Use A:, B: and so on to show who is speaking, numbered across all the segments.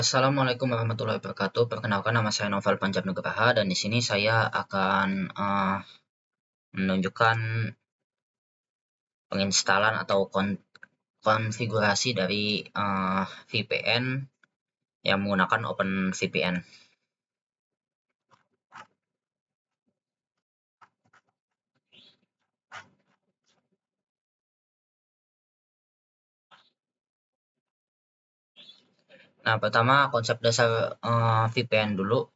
A: Assalamualaikum warahmatullahi wabarakatuh. Perkenalkan, nama saya Novel Panjabnugraha dan di sini saya akan menunjukkan penginstalan atau konfigurasi dari VPN yang menggunakan OpenVPN. Nah, pertama konsep dasar VPN dulu.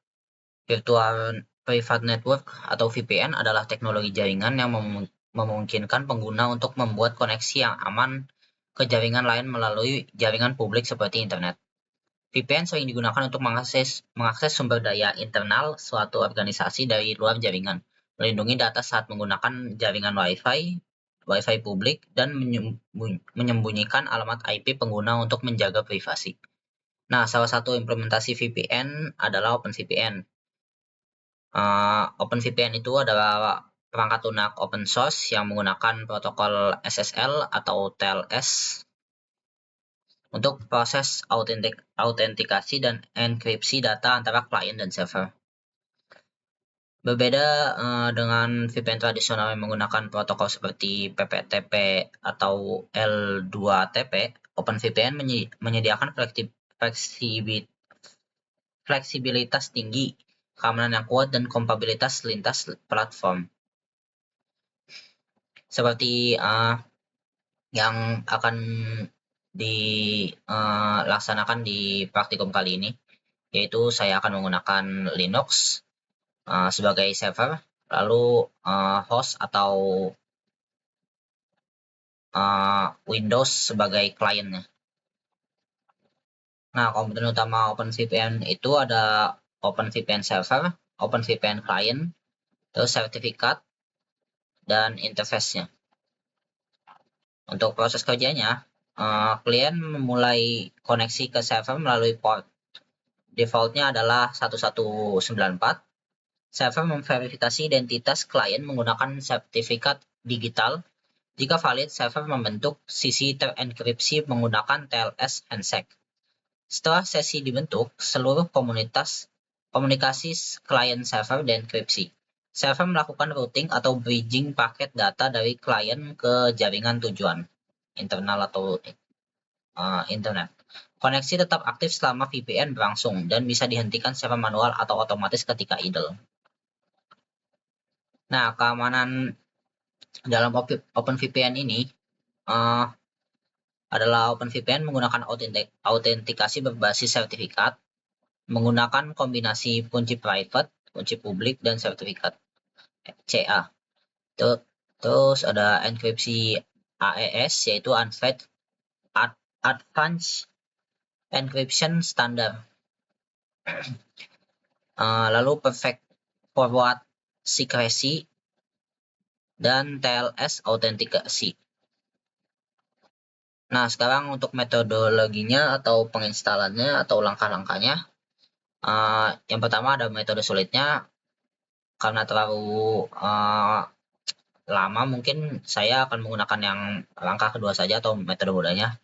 A: Virtual Private Network atau VPN adalah teknologi jaringan yang memungkinkan pengguna untuk membuat koneksi yang aman ke jaringan lain melalui jaringan publik seperti internet. VPN sering digunakan untuk mengakses sumber daya internal suatu organisasi dari luar jaringan, melindungi data saat menggunakan jaringan Wi-Fi publik, dan menyembunyikan alamat IP pengguna untuk menjaga privasi. Nah, salah satu implementasi VPN adalah OpenVPN. OpenVPN itu adalah perangkat lunak open source yang menggunakan protokol SSL atau TLS untuk proses autentikasi dan enkripsi data antara klien dan server. Berbeda dengan VPN tradisional yang menggunakan protokol seperti PPTP atau L2TP, OpenVPN menyediakan fleksibilitas tinggi, keamanan yang kuat, dan kompatibilitas lintas platform. Seperti yang akan dilaksanakan di praktikum kali ini, yaitu saya akan menggunakan Linux sebagai server, lalu host atau Windows sebagai kliennya. Nah, komponen utama OpenVPN itu ada OpenVPN Server, OpenVPN Client, terus sertifikat, dan interface-nya. Untuk proses kerjanya, klien memulai koneksi ke server melalui port. Defaultnya adalah 1194. Server memverifikasi identitas klien menggunakan sertifikat digital. Jika valid, server membentuk sisi terenkripsi menggunakan TLS handshake. Setelah sesi dibentuk, seluruh komunikasi klien server dienkripsi. Server melakukan routing atau bridging paket data dari klien ke jaringan tujuan, internal atau internet. Koneksi tetap aktif selama VPN berlangsung dan bisa dihentikan secara manual atau otomatis ketika idle. Nah, keamanan dalam OpenVPN ini adalah OpenVPN menggunakan autentikasi berbasis sertifikat, menggunakan kombinasi kunci private, kunci publik, dan sertifikat CA. Terus ada enkripsi AES, yaitu Advanced Encryption Standard. Lalu Perfect Forward Secrecy dan TLS autentikasi. Nah, sekarang untuk metodologinya atau penginstalannya atau langkah-langkahnya. Yang pertama ada metode sulitnya. Karena terlalu lama, mungkin saya akan menggunakan yang langkah kedua saja atau metode mudahnya.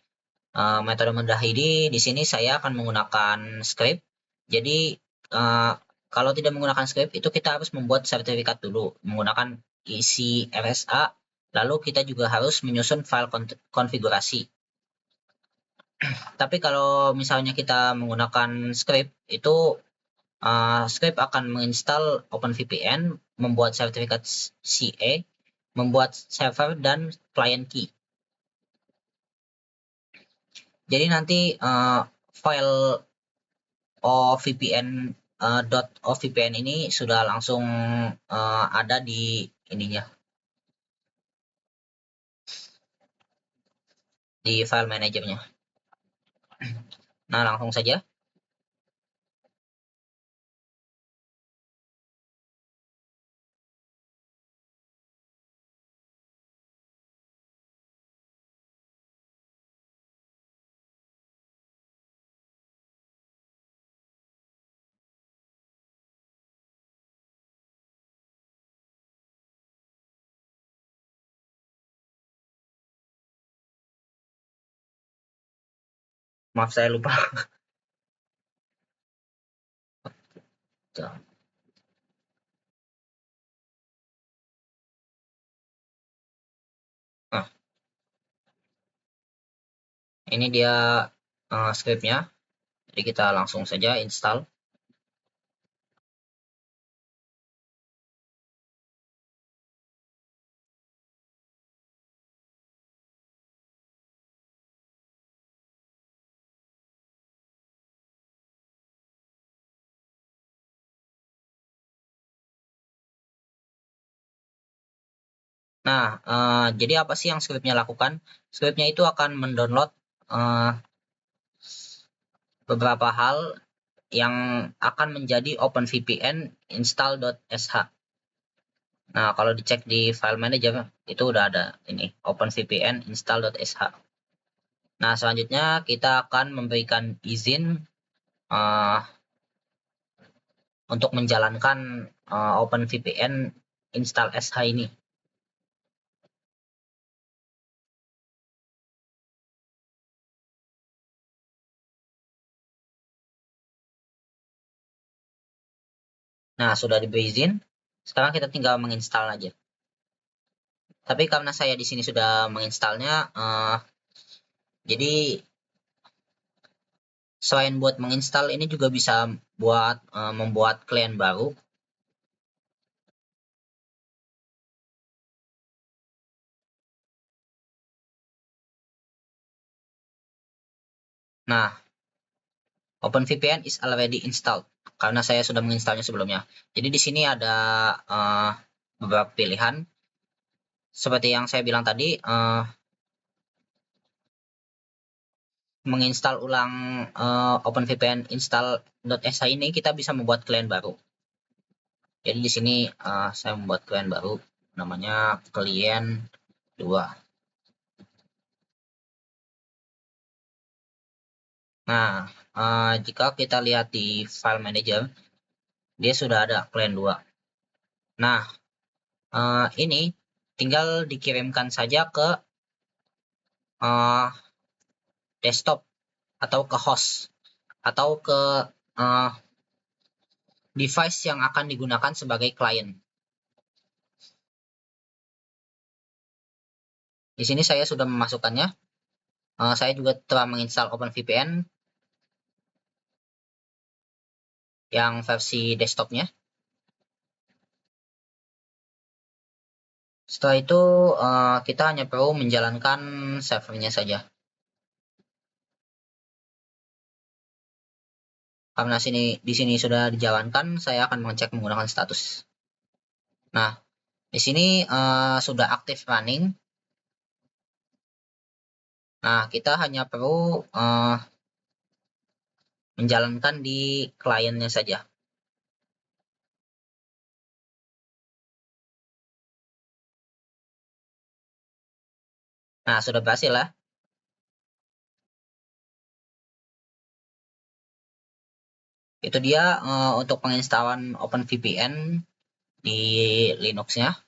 A: Metode mudah ini di sini saya akan menggunakan script. Jadi kalau tidak menggunakan script, itu kita harus membuat sertifikat dulu menggunakan isi RSA. Lalu kita juga harus menyusun file konfigurasi. Tapi kalau misalnya kita menggunakan script, itu script akan menginstal OpenVPN, membuat sertifikat CA, membuat server, dan client key. Jadi nanti file .ovpn ini sudah langsung ada di ininya, di file manajernya. Nah, langsung saja. Maaf, saya lupa. Tuh. Nah, ini dia scriptnya. Jadi kita langsung saja install. Nah, jadi apa sih yang scriptnya lakukan? Scriptnya itu akan mendownload beberapa hal yang akan menjadi OpenVPN install.sh. Nah, kalau dicek di file manager, itu udah ada ini, OpenVPN install.sh. Nah, selanjutnya kita akan memberikan izin untuk menjalankan OpenVPN install sh ini. Nah, sudah diberi izin, sekarang kita tinggal menginstal aja. Tapi karena saya di sini sudah menginstalnya, jadi selain buat menginstal, ini juga bisa buat membuat klien baru. Nah, OpenVPN is already installed karena saya sudah menginstalnya sebelumnya. Jadi di sini ada beberapa pilihan. Seperti yang saya bilang tadi, menginstal ulang OpenVPN install.sh ini kita bisa membuat klien baru. Jadi di sini saya membuat klien baru, namanya klien 2. Nah, jika kita lihat di file manager, dia sudah ada klien 2. Nah, ini tinggal dikirimkan saja ke desktop atau ke host atau ke device yang akan digunakan sebagai klien. Di sini saya sudah memasukkannya. Saya juga telah menginstal OpenVPN yang versi desktopnya. Setelah itu kita hanya perlu menjalankan servernya saja. Karena di sini sudah dijalankan, saya akan mengecek menggunakan status. Nah, di sini sudah aktif running. Nah, kita hanya perlu menjalankan di kliennya saja. Nah, sudah berhasil lah. Itu dia untuk penginstalan OpenVPN di Linux-nya.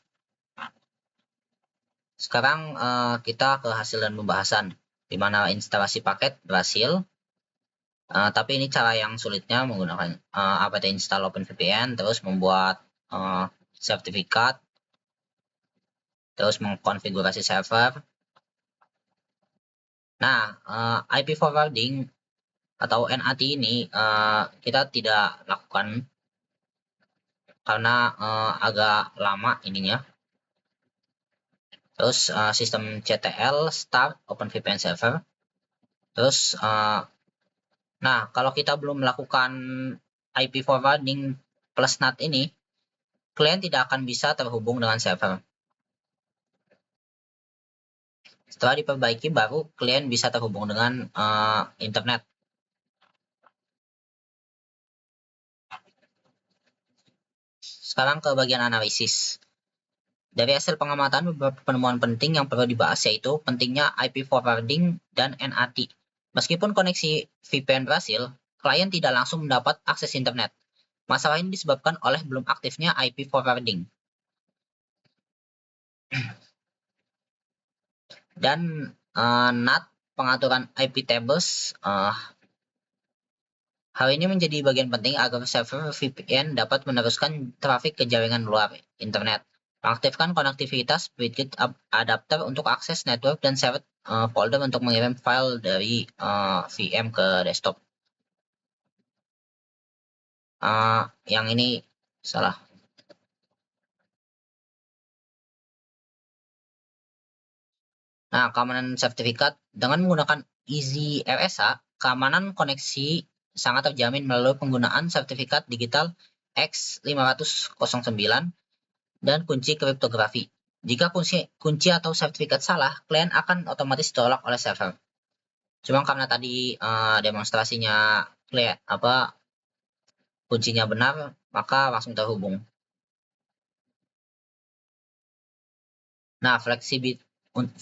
A: Sekarang kita ke hasil dan pembahasan, di mana instalasi paket berhasil. Tapi ini cara yang sulitnya menggunakan apt install OpenVPN, terus membuat sertifikat, terus mengkonfigurasi server. Nah, IP forwarding atau NAT ini kita tidak lakukan karena agak lama ininya. Terus sistem CTL start OpenVPN server. Terus nah, kalau kita belum melakukan IP forwarding plus NAT ini, klien tidak akan bisa terhubung dengan server. Setelah diperbaiki, baru klien bisa terhubung dengan internet. Sekarang ke bagian analisis. Dari hasil pengamatan, beberapa penemuan penting yang perlu dibahas yaitu pentingnya IP forwarding dan NAT. Meskipun koneksi VPN berhasil, klien tidak langsung mendapat akses internet. Masalah ini disebabkan oleh belum aktifnya IP forwarding. Dan NAT, pengaturan IP tables, Hal ini menjadi bagian penting agar server VPN dapat meneruskan trafik ke jaringan luar internet, mengaktifkan konektivitas widget adapter untuk akses network, dan shared folder untuk mengirim file dari VM ke desktop. Yang ini salah. Nah, keamanan sertifikat dengan menggunakan Easy RSA, keamanan koneksi sangat terjamin melalui penggunaan sertifikat digital X509 dan kunci kriptografi. Jika kunci atau sertifikat salah, klien akan otomatis ditolak oleh server. Cuma karena tadi demonstrasinya kuncinya benar, maka langsung terhubung. Nah,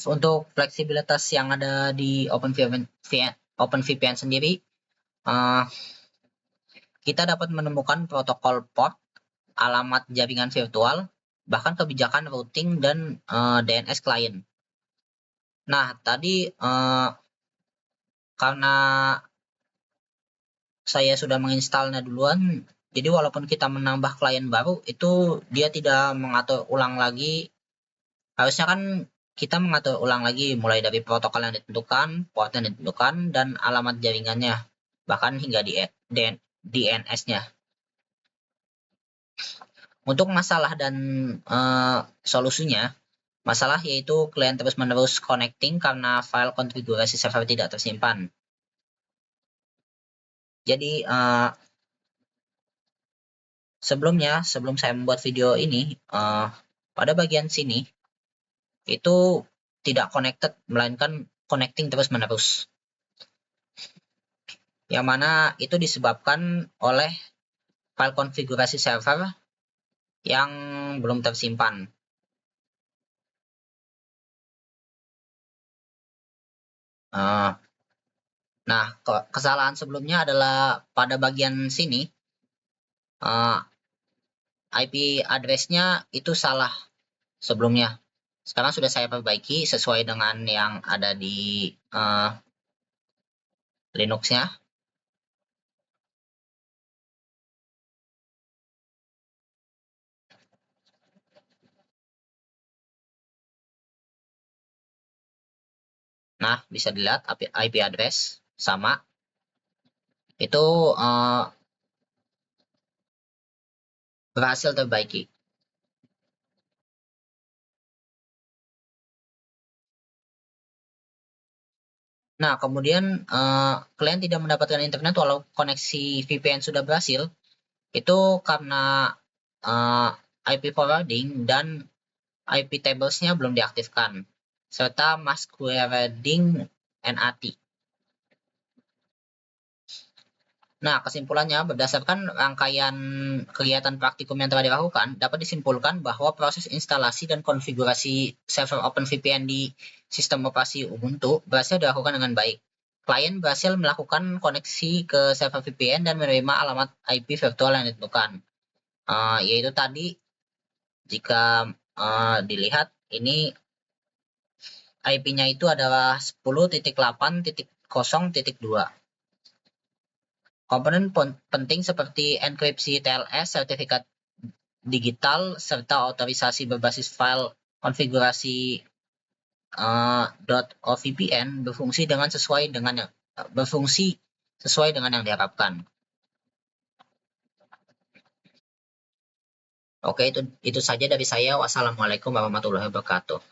A: untuk fleksibilitas yang ada di OpenVPN sendiri, kita dapat menemukan protokol port, alamat jaringan virtual, bahkan kebijakan routing dan DNS klien. Nah, tadi karena saya sudah menginstalnya duluan, jadi walaupun kita menambah klien baru, itu dia tidak mengatur ulang lagi. Harusnya kan kita mengatur ulang lagi mulai dari protokol yang ditentukan, port yang ditentukan, dan alamat jaringannya, bahkan hingga di DNS-nya. Untuk masalah dan solusinya, masalah yaitu klien terus-menerus connecting karena file konfigurasi server tidak tersimpan. Jadi sebelum saya membuat video ini, pada bagian sini itu tidak connected, melainkan connecting terus-menerus. Yang mana itu disebabkan oleh file konfigurasi server yang belum tersimpan. Nah, kesalahan sebelumnya adalah pada bagian sini, IP address-nya itu salah sebelumnya. Sekarang sudah saya perbaiki sesuai dengan yang ada di Linux-nya. Nah, bisa dilihat IP address sama. Itu berhasil terbaiki. Nah, kemudian klien tidak mendapatkan internet walau koneksi VPN sudah berhasil. Itu karena IP forwarding dan IP tables-nya belum diaktifkan, serta masquerading NAT. Nah, kesimpulannya, berdasarkan rangkaian kegiatan praktikum yang telah dilakukan, dapat disimpulkan bahwa proses instalasi dan konfigurasi server OpenVPN di sistem operasi Ubuntu berhasil dilakukan dengan baik. Klien berhasil melakukan koneksi ke server VPN dan menerima alamat IP virtual yang ditentukan. Yaitu tadi, jika dilihat, ini IP-nya itu adalah 10.8.0.2. Komponen penting seperti enkripsi TLS, sertifikat digital, serta otorisasi berbasis file konfigurasi .ovpn berfungsi sesuai dengan yang diharapkan. Oke, itu saja dari saya. Wassalamualaikum warahmatullahi wabarakatuh.